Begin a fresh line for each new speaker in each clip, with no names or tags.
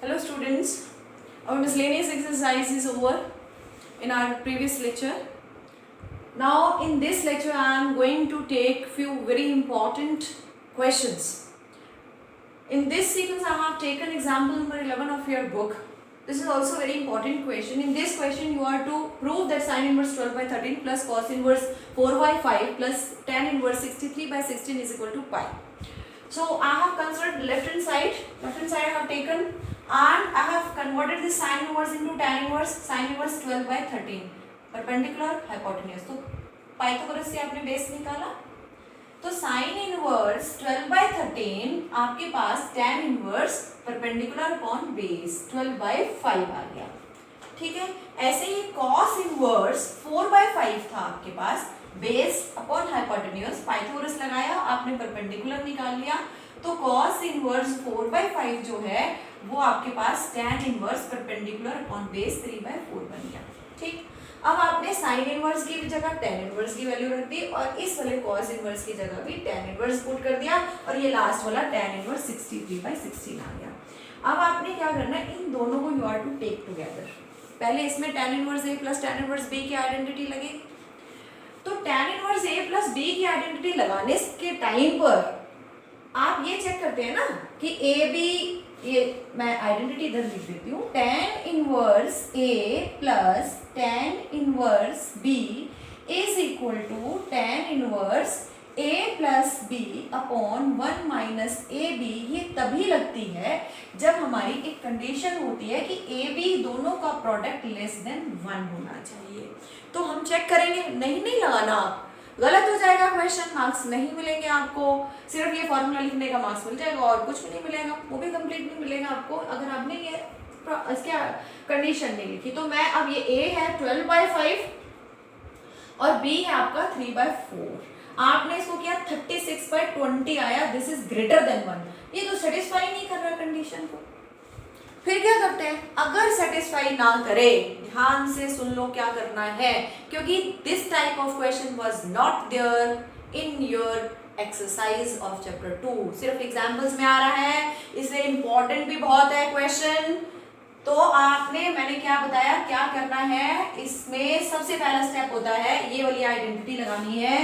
Hello students, our miscellaneous exercise is over in our previous lecture. Now in this lecture I am going to take few very important questions. In this sequence I have taken example number 11 of your book. This is also very important question. In this question you are to prove that sin inverse 12 by 13 plus cos inverse 4 by 5 plus tan inverse 63 by 16 is equal to pi. So I have considered left hand side I have taken and I have converted this sin inverse into tan inverse sin inverse 12 by 13 perpendicular hypotenuse. तो Pythagoras से आपने base निकाला तो sin inverse 12 by 13 आपके पास tan inverse perpendicular upon base 12 by 5 आ गया. ठीक है, ऐसे ही cos इनवर्स 4 by 5 था आपके पास बेस अपॉन हाइपोटेन्यूज पाइथागोरस लगाया आपने परपेंडिकुलर निकाल लिया तो cos इनवर्स 4 by 5 जो है वो आपके पास tan inverse perpendicular upon base 3 by 4 बन गया. ठीक, अब आपने sin इनवर्स की जगह tan इनवर्स की वैल्यू रख दी और इस वाले cos इनवर्स की जगह भी tan इनवर्स पुट कर दिया और ये लास्ट वाला tan इनवर्स 63 by 16 आ गया. अब आपने क्या करना है, इन दोनों को you are to take together. पहले इसमें tan inverse a plus tan inverse b की आइडेंटिटी लगेगी. तो tan inverse a plus b की आइडेंटिटी लगाने के टाइम पर आप ये चेक करते हैं ना कि ए बी, ये मैं आइडेंटिटी इधर लिख देती हूँ, tan inverse a plus tan inverse b is equal to tan inverse a plus b upon 1 minus A B. ये तभी लगती है जब हमारी एक कंडीशन होती है कि ए बी दोनों का प्रोडक्ट लेस देन 1 होना चाहिए. तो हम चेक करेंगे, नहीं लगाना, आप गलत हो जाएगा क्वेश्चन, मार्क्स नहीं मिलेंगे आपको. सिर्फ ये फॉर्मूला लिखने का मार्क्स मिल जाएगा और कुछ भी नहीं मिलेगा, वो भी कंप्लीट नहीं मिलेगा आपको अगर आपने ये इसके कंडीशन नहीं लिखी. तो मैं अब ये a है 12 by 5 और b है आपका 3 by 4. आपने इसको किया 36 by 20 आया, दिस इज ग्रेटर देन 1. ये तो सेटिस्फाई नहीं कर रहा कंडीशन को. फिर क्या करते हैं, अगर सेटिस्फाई ना करे, ध्यान से सुन लो क्या करना है, क्योंकि this type of question was not there in your exercise of chapter 2. सिर्फ एग्जांपल्स में आ रहा है, इसलिए इंपॉर्टेंट भी बहुत है क्वेश्चन. तो आपने, मैंने क्या बताया क्या करना है, इसमें सबसे पहला स्टेप होता है ये वाली आइडेंटिटी लगानी है.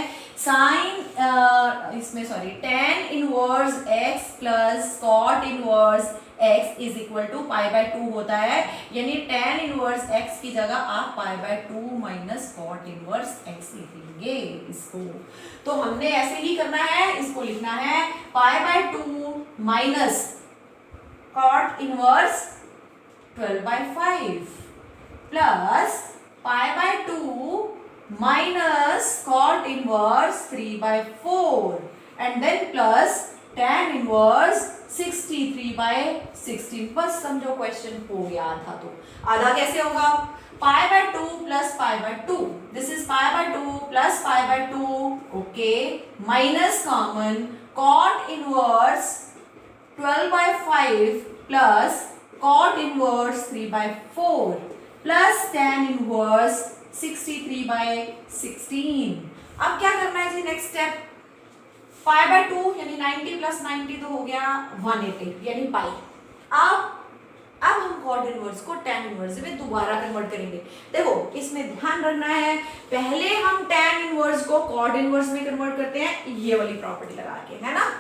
इसमें tan inverse x plus cot inverse x is equal to pi by 2 होता है. यानी tan इनवर्स x की जगह आप पाई by 2 minus cot inverse x लिखेंगे इसको. तो हमने ऐसे ही करना है, इसको लिखना है पाई by 2 minus cot inverse 12 by 5 plus pi by 2 minus cot inverse 3 by 4 and then plus tan inverse 63 by 16. बस समझो क्वेश्चन हो गया आधा. तो आधा कैसे होगा, पाई by 2 plus pi by 2, this is pi by 2 plus pi by 2, okay, minus common cot inverse 12 by 5 plus cot inverse 3 by 4 plus tan inverse 63 by 16. अब क्या करना है जी, नेक्स्ट स्टेप, पाई बाय 2 यानी 90 प्लस 90 तो हो गया 180 यानी पाई. अब हम cot इनवर्स को tan इनवर्स में दोबारा कन्वर्ट करेंगे. देखो इसमें ध्यान रखना है, पहले हम tan इनवर्स को cot इनवर्स में कन्वर्ट करते हैं ये वाली प्रॉपर्टी लगा के, है ना,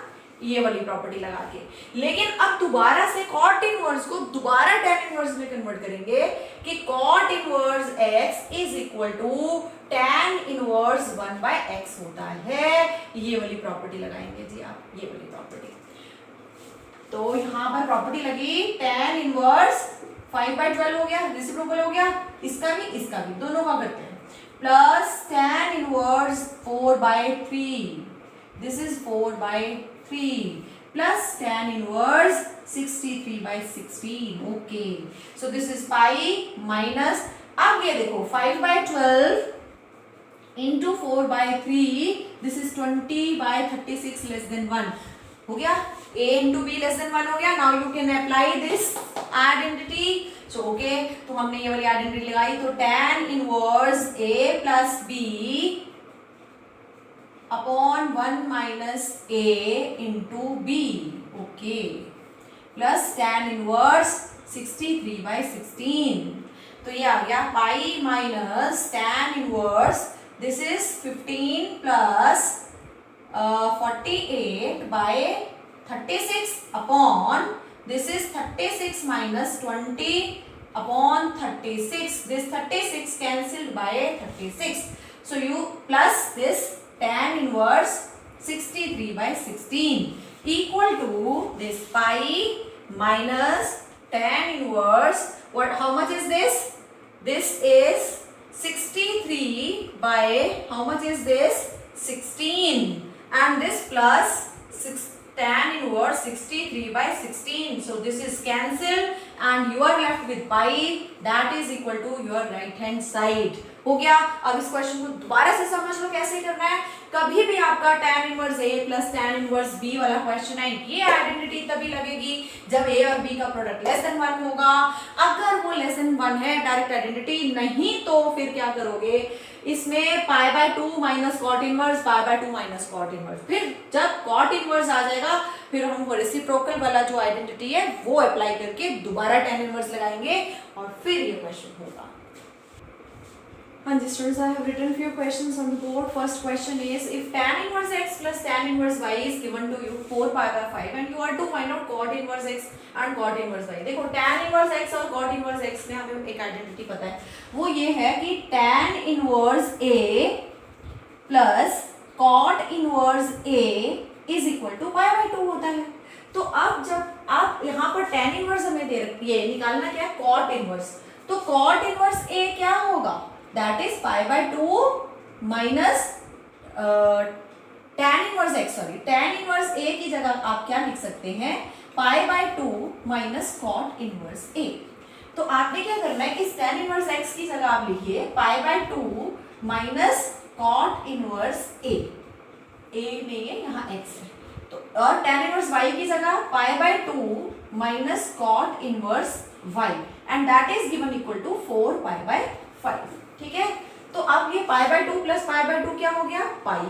ये वाली प्रॉपर्टी लगा के. लेकिन अब दोबारा से cot इनवर्स को दोबारा tan इनवर्स में कन्वर्ट करेंगे कि cot inverse x is equal to tan inverse 1 by x होता है. ये वाली प्रॉपर्टी लगाएंगे जी आप, ये वाली प्रॉपर्टी. तो यहाँ पर प्रॉपर्टी लगी tan इनवर्स 5 by 12 हो गया, रेसिप्रोकल हो गया, इसका भी दोनों का करते हैं, plus tan inverse 4 by 3, this is 4 by 3 plus tan inverse 63 by 16. Okay, so this is pi minus, अब ये देखो 5 by 12 into 4 by 3, this is 20 by 36 less than 1 हो गया. a into b less than 1 हो गया. Now you can apply this identity. So okay, तो हमने ये वाली आइडेंटिटी लगाई, तो tan inverse a plus b upon 1 minus a into b, okay, plus tan inverse 63/16। तो ये आ गया pi minus tan inverse, this is 15 plus 48/36 upon, this is 36 minus 20 upon 36. This 36 cancelled by 36. So you plus this tan inverse 63/16 equal to this pi minus tan inverse. What? How much is this? This is 63 by how much is this? 16, and this plus 6 tan inverse 63/16. So this is cancelled and you are left with pi, that is equal to your right hand side. हो गया. अब इस question को दोबारा से समझ लो कैसे करना है. कभी भी आपका tan inverse a plus tan inverse b वाला क्वेश्चन है, ये आइडेंटिटी तभी लगेगी जब a और b का प्रोडक्ट लेस देन 1 होगा. अगर वो लेस देन 1 है, डायरेक्ट आइडेंटिटी, नहीं तो फिर क्या करोगे, इसमें pi by 2 minus cot inverse, pi by 2 minus cot inverse. फिर जब कॉट इनवर्स आ जाएगा फिर हम वो रेसिप्रोकल वाला जो आइडेंटिटी है वो अप्लाई करके दोबारा tan इनवर्स लगाएंगे और फिर ये क्वेश्चन होगा. हाँ जी students, I have written few questions on the board. First question is, if tan inverse x plus tan inverse y is given to you 4 pi by 5 and you are to find out cot inverse x and cot inverse y. देखो tan inverse x और cot inverse x में हमें एक identity पता है, वो ये है कि tan inverse a plus cot inverse a is equal to pi by 2 होता है. तो अब जब आप यहाँ पर tan inverse हमें दे रखी है, निकालना क्या है, cot inverse. तो cot inverse a क्या होगा, that is pi by 2 minus tan inverse x. Sorry, tan inverse a की जगह आप क्या लिख सकते हैं, pi by 2 minus cot inverse a. तो आपने क्या करना है, इस tan inverse x की जगह आप लिखिए pi by 2 minus cot inverse a. a नहीं है, यहाँ x है. तो और tan inverse y की जगह pi by 2 minus cot inverse y and that is given equal to 4 pi by 5. ठीक है. तो अब ये pi by 2 plus pi by 2 क्या हो गया, pi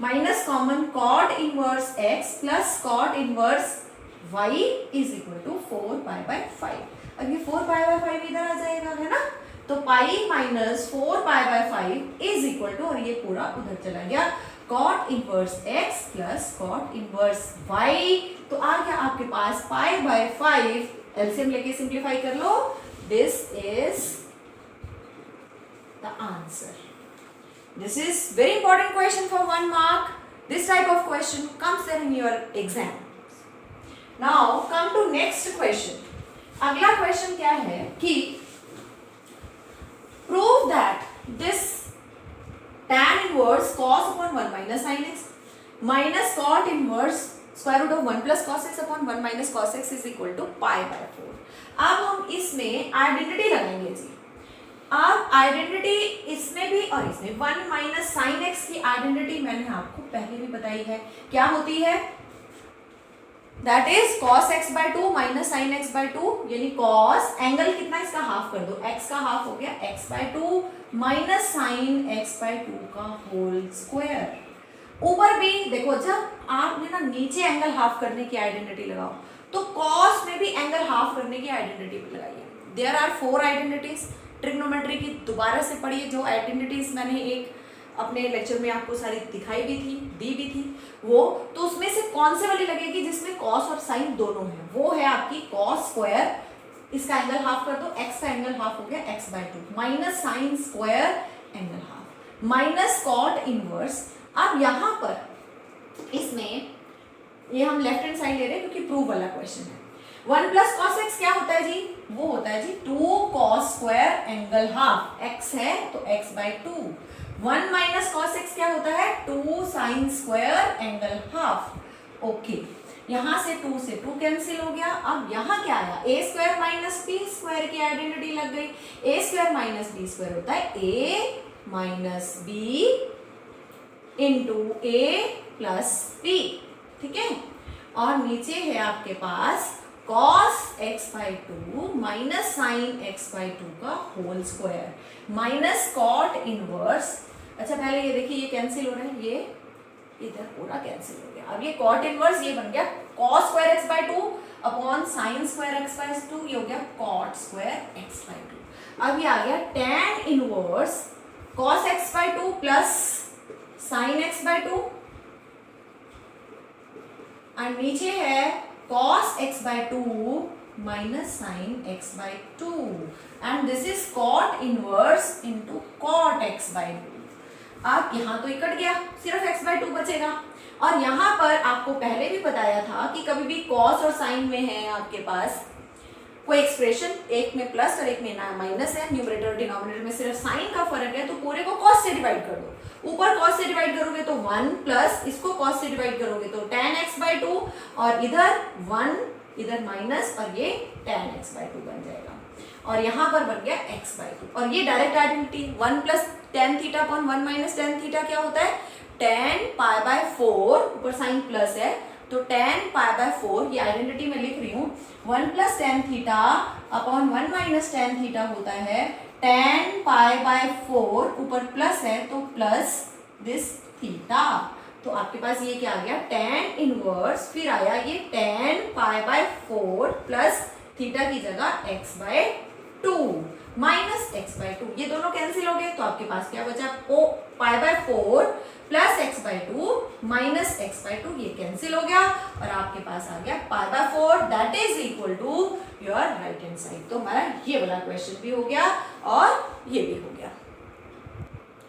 minus common cot inverse x plus cot inverse y is equal to 4 pi by 5. अब ये 4 पाई बाय 5 इधर आ जाएगा, है ना. तो pi minus 4 pi by 5 is equal to, और ये पूरा उधर चला गया, cot inverse x plus cot inverse y. तो आ गया आपके पास पाई बाय 5. एलसीएम लेके सिंप्लीफाई कर लो. This is the answer. This is very important question for 1 mark. This type of question comes there in your exam. Now come to next question. अगला question क्या है कि prove that this tan inverse cos upon 1 minus sin x minus cot inverse square root of 1 plus cos x upon 1 minus cos x is equal to pi by 4. अब हम इसमें identity लगाएंगे जी. अब identity इसमें भी और इसमें 1 माइनस साइन एक्स की आइडेंटिटी मैंने आपको पहले भी बताई है, क्या होती है, that is cos x by 2 minus sine x by 2, यानी cos एंगल कितना, इसका हाफ कर दो, x का हाफ हो गया x by 2 minus sine x by 2 का होल स्क्वायर. ऊपर भी देखो, जब आपने ना नीचे एंगल हाफ करने की आइडेंटिटी लगाओ तो cos में भी एंगल हाफ करने की आइडेंटिटी लगाइए. There are 4 identities. ट्रिग्नोमेट्री की दोबारा से पढ़िए, जो आइडेंटिटीज मैंने एक अपने लेक्चर में आपको सारी दिखाई भी थी, दी भी थी वो. तो उसमें से कौन से वाली लगेगी जिसमें कॉस और साइन दोनों है, वो है आपकी कॉस स्क्वायर, इसका एंगल हाफ कर दो, एक्स का एंगल हाफ हो गया x bye 2 minus sine square angle half minus cot inverse. अब यहाँ पर इसमें ये हम लेफ्ट हैंड साइड ले रहे हैं क्योंकि प्रूव वाला क्वेश्चन है. 1 प्लस कॉस एक्स क्या होता है जी, वो होता है जी 2 cos square angle half, x है तो x bye 2. 1 minus cos x क्या होता है, 2 sine square angle half. Okay, यहाँ से 2 से 2 कैंसिल हो गया. अब यहाँ क्या आया, a square minus B square की आइडेंटिटी लग गई. a square minus B square होता है a minus B into a plus B. ठीक है. और नीचे है आपके पास cos x by 2 minus sine x by 2 का whole square minus cot inverse. अच्छा पहले ये देखिए, ये कैंसिल हो रहा है, ये इधर पूरा कैंसिल हो गया. अब ये कॉट इनवर्स ये बन गया cos square x by 2 upon sine square x by 2, ये हो गया कॉट स्क्वायर एक्स बाय 2। अब ये आ गया tan inverse cos x bye 2 plus sine x bye 2, और नीचे है cos x bye 2 minus sine x bye 2, and this is cot inverse into cot x bye 2। अब यहाँ तो ये कट गया, सिर्फ x बाय 2 बचेगा। और यहाँ पर आपको पहले भी बताया था कि कभी भी cos और sin में है आपके पास कोई एक्सप्रेशन, एक में प्लस और एक में माइनस है, न्यूमरेटर और डिनोमिनेटर में सिर्फ साइन का फर्क है, तो पूरे को cos से डिवाइड कर दो। ऊपर cos से डिवाइड करोगे तो 1 प्लस इसको cos से डिवाइड करोगे तो tan x बाय 2, और इधर 1 इधर माइनस और ये tan x बाय 2 बन जाएगा, और यहाँ पर बन गया x बाय 2। और ये direct identity 1 plus tan theta upon 1 minus tan theta क्या होता है, tan पाई बाय 4, ऊपर साइन प्लस है तो tan पाई बाय 4, ये आइडेंटिटी में लिख रही हूँ, 1 plus tan theta upon 1 minus tan theta होता है tan पाई बाय 4, ऊपर प्लस है तो प्लस दिस थीटा। तो आपके पास ये क्या आ गया, tan इनवर्स, फिर आया ये tan pi by 4 plus theta की जगह x bye 2 minus x bye 2, ये दोनों कैंसिल हो गए, तो आपके पास क्या बचा, pi by 4 plus x bye 2 minus x bye 2, ये कैंसिल हो गया, और आपके पास आ गया pi by 4 that is equal to your right hand side. तो हमारा ये वाला क्वेश्चन भी हो गया और ये भी हो गया।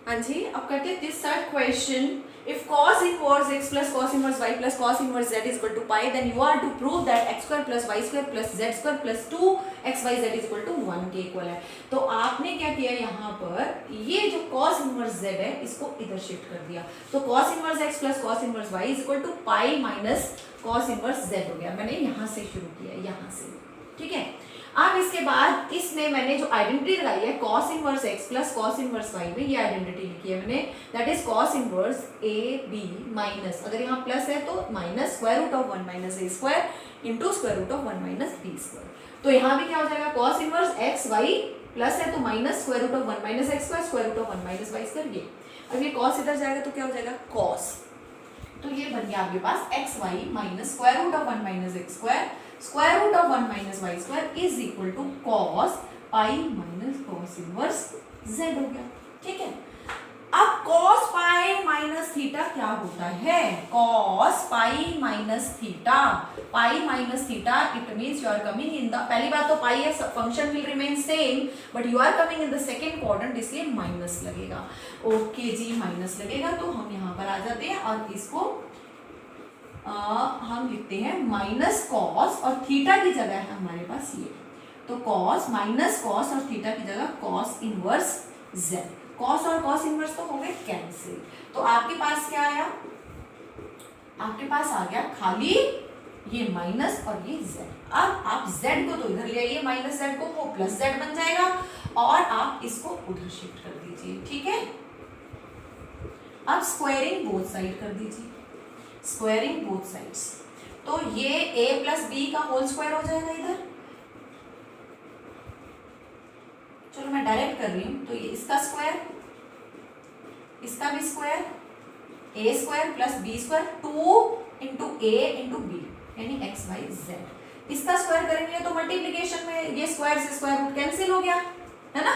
हाँ जी, अब करते हैं this third question. If cos inverse x plus cos inverse y plus cos inverse z is equal to pi, then you are to prove that x square plus y square plus z square plus 2xyz is equal to 1 के equal है। तो आपने क्या किया, यहाँ पर ये जो cos inverse z है इसको इधर शिफ्ट कर दिया, तो cos inverse x plus cos inverse y is equal to pi minus cos inverse z हो गया। मैंने यहाँ से शुरू किया, यहाँ से, ठीक है। अब इसके बाद इसमें मैंने जो आइडेंटिटी लगाई है cos inverse x plus cos inverse y में, ये आइडेंटिटी लिखी है मैंने, that is cos inverse a b minus, अगर यहाँ प्लस है तो minus square root of 1 minus a square into square root of 1 minus b square. तो यहाँ भी क्या हो जाएगा, cos inverse x y plus है तो minus square root of 1 minus x square square root of 1 minus y square. ये अब ये cos इधर जाएगा तो क्या हो जाएगा cos, तो ये बन गया आपके पास x y minus square root of 1 minus x square square root of 1 minus y square is equal to cos pi minus cos inverse z हो गया, ठीक है। अब cos पाई माइनस थीटा क्या होता है, cos pi minus theta, pi minus theta, it means you are coming in the, पहली बात तो पाई है function will remain same but you are coming in the second quadrant, इसलिए minus लगेगा। Okay जी, माइनस लगेगा तो हम यहाँ पर आ जाते हैं और इसको हम लिखते हैं माइनस कॉस और थीटा की जगह है हमारे पास ये, तो कॉस माइनस कॉस और थीटा की जगह कॉस इनवर्स जेड। कॉस और कॉस इनवर्स तो हो गए कैंसिल, तो आपके पास क्या आया, आपके पास आ गया खाली ये माइनस और ये z। अब आप z को तो इधर ले आइए, माइनस z को वो प्लस z बन जाएगा और आप इसको उधर शिफ्ट कर दीजिए, ठीक है। अब स्क्वायरिंग बोथ साइड कर दीजिए, स्क्वायरिंग बोथ साइड्स, तो ये a प्लस बी का होल स्क्वायर हो जाएगा इधर, चलो मैं डायरेक्ट कर रही हूँ, तो ये इसका स्क्वायर, इसका भी square, a square plus B square 2 into A into B यानी एक्स वाई जेड। इसका स्क्वायर करेंगे तो मल्टीप्लीकेशन में ये स्क्वायर से स्क्वायर रूट कैंसिल हो गया है ना,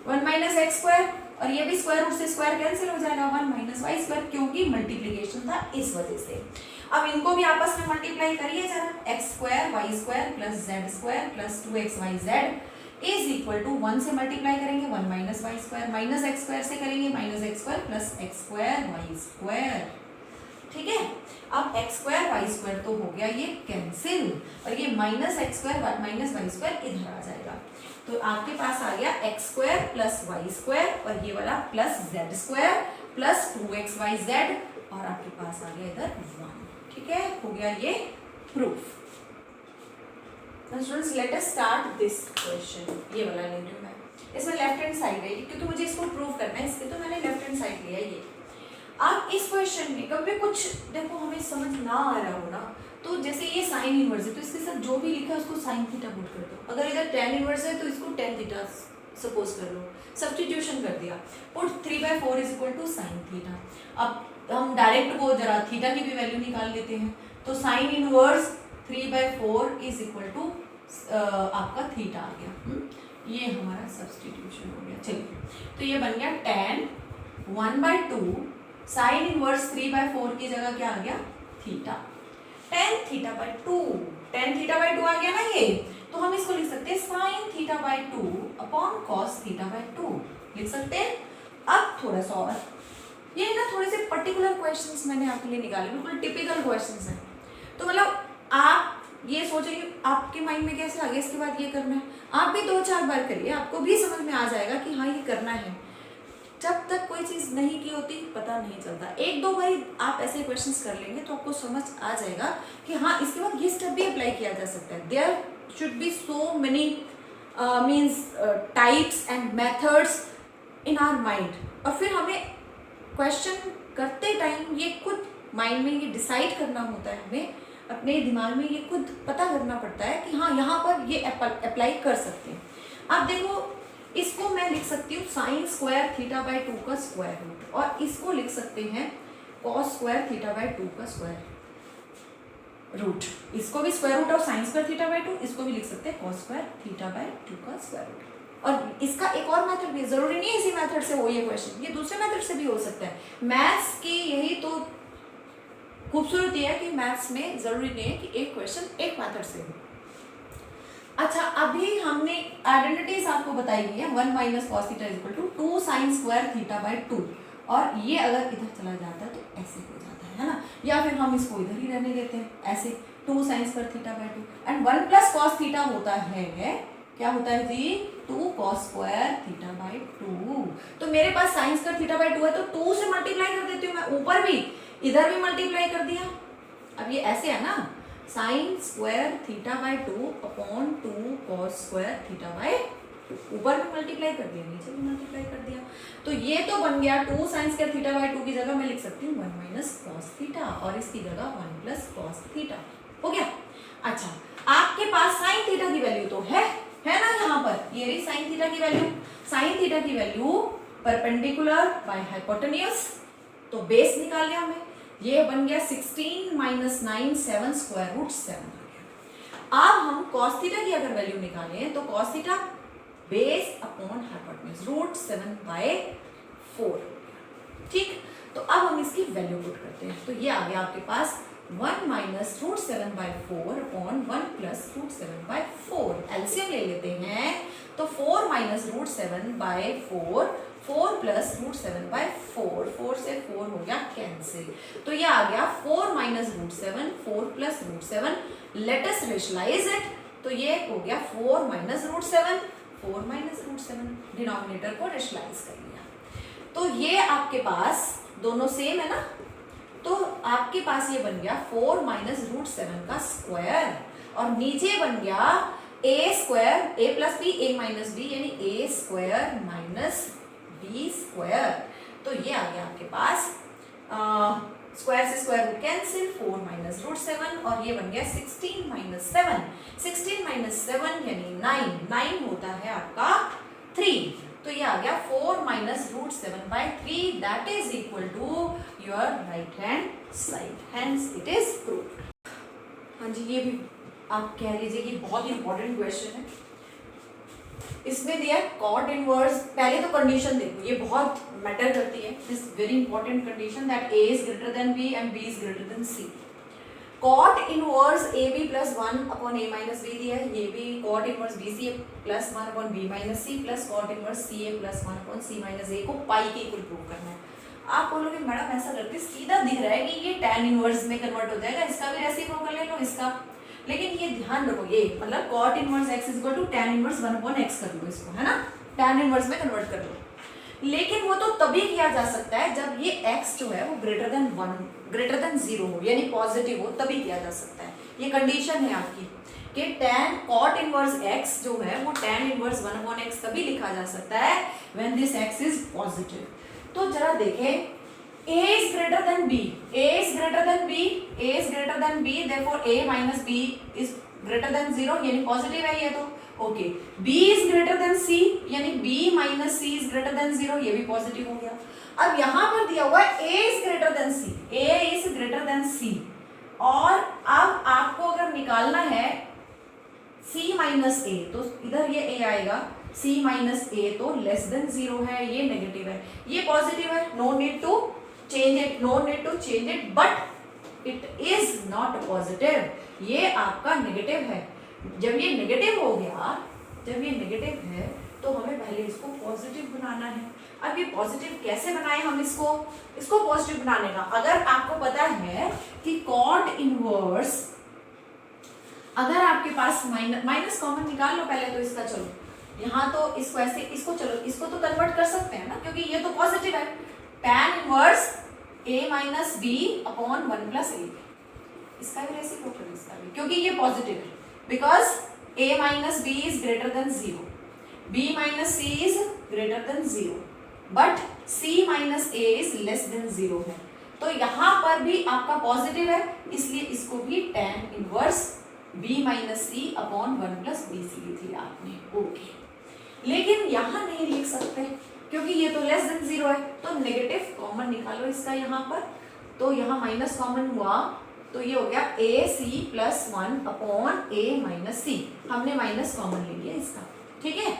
1 माइनस एक्स स्क्वायर, और ये भी स्क्वायर रूट से स्क्वायर कैंसिल हो जाएगा 1 माइनस वाई स्क्वायर, क्योंकि मल्टीप्लीकेशन था इस वजह से। अब इनको भी आपस में मल्टीप्लाई करिए जरा, x square y square plus z square plus 2x y z is equal to 1 से मल्टीप्लाई करेंगे 1 minus y square, minus x square से करेंगे minus x square plus x square y square, ठीक है। अब एक्स स्क्वायर वाई स्क्वायर तो हो गया ये कैंसिल, और ये minus x square minus y square इधर आ जाएगा, तो आपके पास आ गया x square plus y square और ये वाला plus z square plus 2x y z, और आपके पास आ गया इधर 1, ठीक है, हो गया ये proof. Students let us start this question, ये वाला ले रही हूँ मैं, इसमें लेफ्ट हैंड साइड है क्योंकि मुझे इसको प्रूव करना है, इसलिए तो मैंने लेफ्ट हैंड साइड लिया ये। अब इस क्वेश्चन में कभी कुछ देखो हमें समझ ना आ रहा हो ना, तो जैसे ये साइन इनवर्स है तो इसके साथ जो भी लिखा है उसको साइन थीटा पुट कर दो, अगर इधर tan इनवर्स है तो इसको tan थीटा सपोज कर लो, सब्स्टिट्यूशन कर दिया, put 3/4 is equal to sine theta. अब हम डायरेक्ट वो जरा थीटा की भी वैल्यू निकाल लेते हैं, तो sine inverse 3/4 is equal to आपका थीटा आ गया। ये हमारा सब्सटीट्यूशन हो गया। चलिए, तो ये बन गया tan 1/2 साइन इनवर्स 3/4 की जगह क्या आ गया, थीटा। tan θ/2, tan θ/2 आ गया ना ये, तो हम इसको लिख सकते हैं sin θ/2 अपॉन cos θ/2 लिख सकते हैं। अब थोड़ा सा और, ये ना थोड़े से पर्टिकुलर क्वेश्चंस मैंने आपके लिए निकाले, बिल्कुल टिपिकल क्वेश्चंस हैं। तो मतलब आप ये सोचेंगे आपके माइंड में कैसे आ गया इसके बाद ये करना है, आप भी 2-4 बार करिए, आपको भी समझ में आ जाएगा कि हाँ ये करना है। जब तक कोई चीज़ नहीं की होती पता नहीं चलता, 1-2 बार आप ऐसे क्वेश्चंस कर लेंगे तो आपको समझ आ जाएगा कि हाँ इसके बाद ये स्टेप भी अप्लाई किया जा सकता है। There should be so many means types and methods in our mind, और फिर हमें क्वेश्चन करते टाइम ये खुद माइंड में ये डिसाइड करना होता है, हमें अपने दिमाग में ये खुद पता करना पड़ता है कि हाँ यहाँ पर ये अप्लाई कर सकते हैं। अब देखो, इसको मैं लिख सकती हूँ sin स्क्वायर θ/2 का स्क्वायर रूट, और इसको लिख सकते हैं cos स्क्वायर θ/2 का स्क्वायर रूट। इसको भी square root of sin square θ/2, इसको भी लिख सकते हैं cos स्क्वायर θ/2 का स्क्वायर रूट। और इसका एक और मेथड भी, जरूरी नहीं है इसी मेथड से हो ये क्वेश्चन, ये दूसरे मेथड से भी हो सकता है। मैथ्स की यही तो खूबसूरती है कि मैथ्स में जरूरी नहीं है कि एक क्वेश्चन एक मेथड से हो। अच्छा, अभी हमने आइडेंटिटीज आपको बताई गई है, 1 - cos θ = 2 sin स्क्वायर θ/2, और ये अगर इधर चला जाता है तो ऐसे हो जाता है ना, या फिर हम इसको इधर ही रहने देते हैं ऐसे 2 sin स्क्वायर θ/2, एंड 1 + cos θ होता है, क्या होता है जी, 2 cos स्क्वायर θ/2। तो मेरे पास sin स्क्वायर θ/2 है तो 2 से मल्टीप्लाई कर देती हूँ मैं, ऊपर भी इधर भी मल्टीप्लाई कर दिया। अब ये ऐसे है ना, sin square θ/2 upon 2 cos square θ/2, ऊपर भी मल्टीप्लाई कर दिया, नीचे भी मल्टीप्लाई कर दिया। तो ये तो बन गया 2 sin स्क्वायर θ/2 की जगह मैं लिख सकती हूँ 1 - cos θ, और इसकी जगह 1 + cos θ हो गया। अच्छा, आपके पास sin θ की वैल्यू तो है ना यहाँ पर, ये रही sin θ की वैल्यू। sin θ की वैल्यू परपेंडिकुलर बाय हाइपोटेन्यूज, तो बेस निकाल लिया हमें, ये बन गया 16 - 9 7 स्क्वायर रूट 7 आ गया। अब हम cos θ की अगर वैल्यू निकालें तो cos θ base upon hypotenuse root 7/4, ठीक। तो अब हम इसकी वैल्यू पुट करते हैं, तो ये आ गया आपके पास 1 - रूट 7/4 अपॉन 1 + रूट 7/4। एलसीएम ले लेते हैं, तो 4 - रूट 7/4, 4 + रूट 7/4, 4 से 4 हो गया कैंसिल, तो ये आ गया 4 - root 7, 4 + root 7। Let us rationalise it, तो ये हो गया 4 - रूट 7, 4 - रूट 7, डिनोमिनेटर को रेशनलाइज कर लिया। तो ये आपके पास दोनों सेम है ना, तो आपके पास ये बन गया 4 - रूट 7 का स्क्वायर, और नीचे बन गया a square, a + b, a - b, यानी a square minus b square. तो ये आ गया आपके पास स्क्वायर से स्क्वायर रूट कैंसिल, 4 - रूट 7, और ये बन गया 16 - 7, 16 - 7 यानी 9 होता है आपका 3, तो ये आ गया 4 - root 7/3, that is equal to your right hand side, hence it is proved. हाँ जी, ये भी आप कह लीजिए कि बहुत इंपॉर्टेंट क्वेश्चन है। इसमें दिया है कॉट इनवर्स, पहले तो कंडीशन देखो, ये बहुत मैटर करती है, this very important condition that a is greater than b and b is greater than c। Cot inverse ab + 1 upon a - b दिया है, ये भी cot inverse bc + 1 upon b - c plus cot inverse ca + 1 upon c - a को पाई के equal prove करना है। आप बोलोगे मैडम ऐसा करके सीधा दिख रहा है कि ये tan इनवर्स में कन्वर्ट हो जाएगा, इसका भी रेसिप्रोकल ले लो इसका, लेकिन ये ध्यान रखो, ये मतलब cot inverse x = tan inverse 1/x कर लो इसको, है ना, tan इनवर्स में कन्वर्ट कर लो। लेकिन वो तो तभी किया जा सकता है जब ये x जो है वो ग्रेटर देन 0 हो, यानी पॉजिटिव हो, तभी किया जा सकता है। ये कंडीशन है आपकी कि tan cot इनवर्स x जो है वो tan इनवर्स 1/x तभी लिखा जा सकता है when this x is positive. तो जरा देखें, a is greater than b, a is greater than b, a is greater than b, therefore a - b is greater than 0, यानी पॉजिटिव है ये तो, okay. b is greater than c, यानी b - c is greater than 0, ये भी positive हो गया। अब यहाँ पर दिया हुआ है a is greater than c, a is greater than c, और अब आपको अगर निकालना है c माइनस ए, तो इधर ये a आएगा, c माइनस ए तो लेस देन 0 है, ये नेगेटिव है, ये पॉजिटिव है, no need to change it, no need to change it, but it is not positive, ये आपका नेगेटिव है। जब ये नेगेटिव हो गया, जब ये नेगेटिव है तो हमें पहले इसको पॉजिटिव बनाना है। अब ये पॉजिटिव कैसे बनाए हम इसको पॉजिटिव बनाने का, अगर आपको पता है कि कॉट इनवर्स, अगर आपके पास माइनस कॉमन निकाल लो पहले तो इसका, चलो यहाँ तो इसको ऐसे, इसको चलो इसको तो कन्वर्ट कर सकते हैं ना, क्योंकि ये तो पॉजिटिव है, tan inverse a minus B upon 1 plus A, इसका भी रेसिप्रोकल, इसका भी, क्योंकि ये पॉजिटिव है, because a minus B is greater than 0, b minus c is greater than 0, but c minus a is less than 0 है, तो यहाँ पर भी आपका पॉजिटिव है, इसलिए इसको भी tan inverse b minus c upon 1 plus b सी लिख लिया आपने, ओके। लेकिन यहाँ नहीं लिख सकते क्योंकि ये तो लेस देन 0 है, तो नेगेटिव कॉमन निकालो इसका यहाँ पर, तो यहाँ माइनस कॉमन हुआ तो ये हो गया ए सी प्लस 1 अपॉन ए माइनस सी, हमने माइनस कॉमन ले लिया इसका, ठीक है।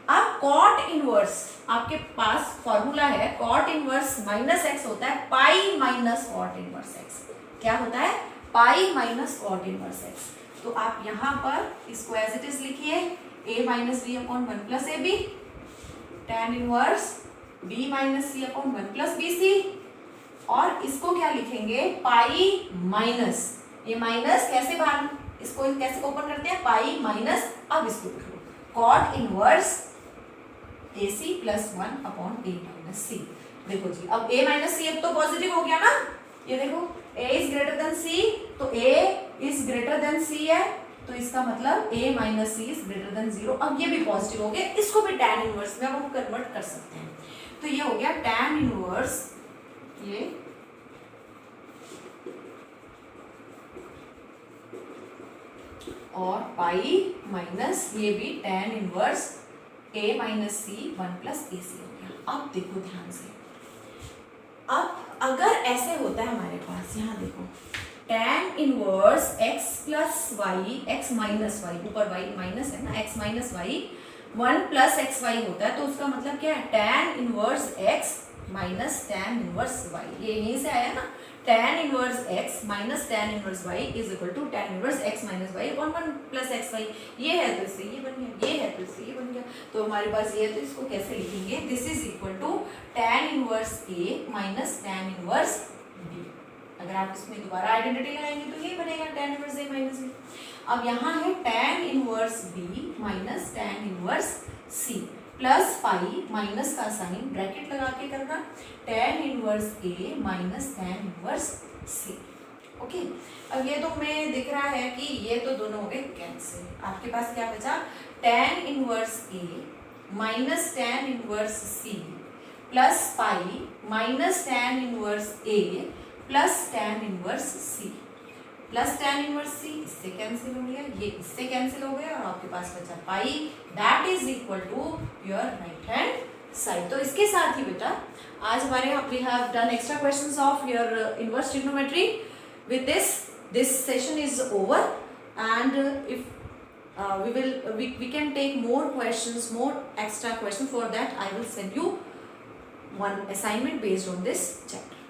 अब कॉट इनवर्स आपके पास फॉर्मूला है, कॉट इनवर्स माइनस एक्स होता है pi minus cot inverse x, क्या होता है, pi minus cot inverse x, तो आप यहाँ पर इसको एज इट इज लिखिए, a minus B upon 1 plus a b, tan inverse b minus c upon 1 plus b c, और इसको क्या लिखेंगे, पाई माइनस, ये माइनस कैसे बाहर, इसको कैसे ओपन करते हैं, पाई माइनस, अब इसको लिख लो कॉट इनवर्स ए सी प्लस 1 अपॉन ए माइनस सी। देखो जी, अब a माइनस सी अब तो पॉजिटिव हो गया ना, ये देखो a is greater than c, तो a is greater than c है, तो इसका मतलब a minus c is greater than 0, अब ये भी पॉजिटिव हो गया, इसको भी tan इनवर्स में अब हम कन्वर्ट कर सकते हैं, तो ये हो गया tan इनवर्स, ये और पाई माइनस ये भी tan inverse a minus C 1 plus A C हो गया। अब देखो ध्यान से, अब अगर ऐसे होता है हमारे पास, यहाँ देखो tan inverse x plus y, x minus y, ऊपर y माइनस है ना, x minus y 1 plus x y होता है, तो उसका मतलब क्या है, tan inverse x minus tan inverse y, ये यहीं से आया ना, tan inverse x minus tan inverse y is equal to tan inverse x minus y upon 1 plus x y, ये है तो इससे ये बन गया, ये है तो इससे ये बन गया, तो हमारे पास ये है, तो इसको कैसे लिखेंगे, this is equal to tan inverse a minus tan inverse b, अगर आप इसमें दोबारा आइडेंटिटी लगाएंगे तो ये बनेगा tan inverse a minus b। अब यहाँ है tan inverse b minus tan inverse c plus pi, minus का साइन ब्रैकेट लगा के करना, tan inverse a minus tan inverse c, okay. अब ये तो हमें दिख रहा है कि ये तो दोनों हो गए कैंसिल, आपके पास क्या बचा, tan inverse a minus tan inverse c plus pi minus tan inverse a plus tan inverse c, plus tan inverse c इससे कैंसिल हो गया, ये इससे कैंसिल हो गया, और आपके पास बचा pi, that is equal to your right hand side. तो इसके साथ ही बेटा आज हमारे यहाँ we have done extra questions of your inverse trigonometry. With this session is over, and if we can take more questions, more extra questions. For that I will send you one assignment based on this chapter.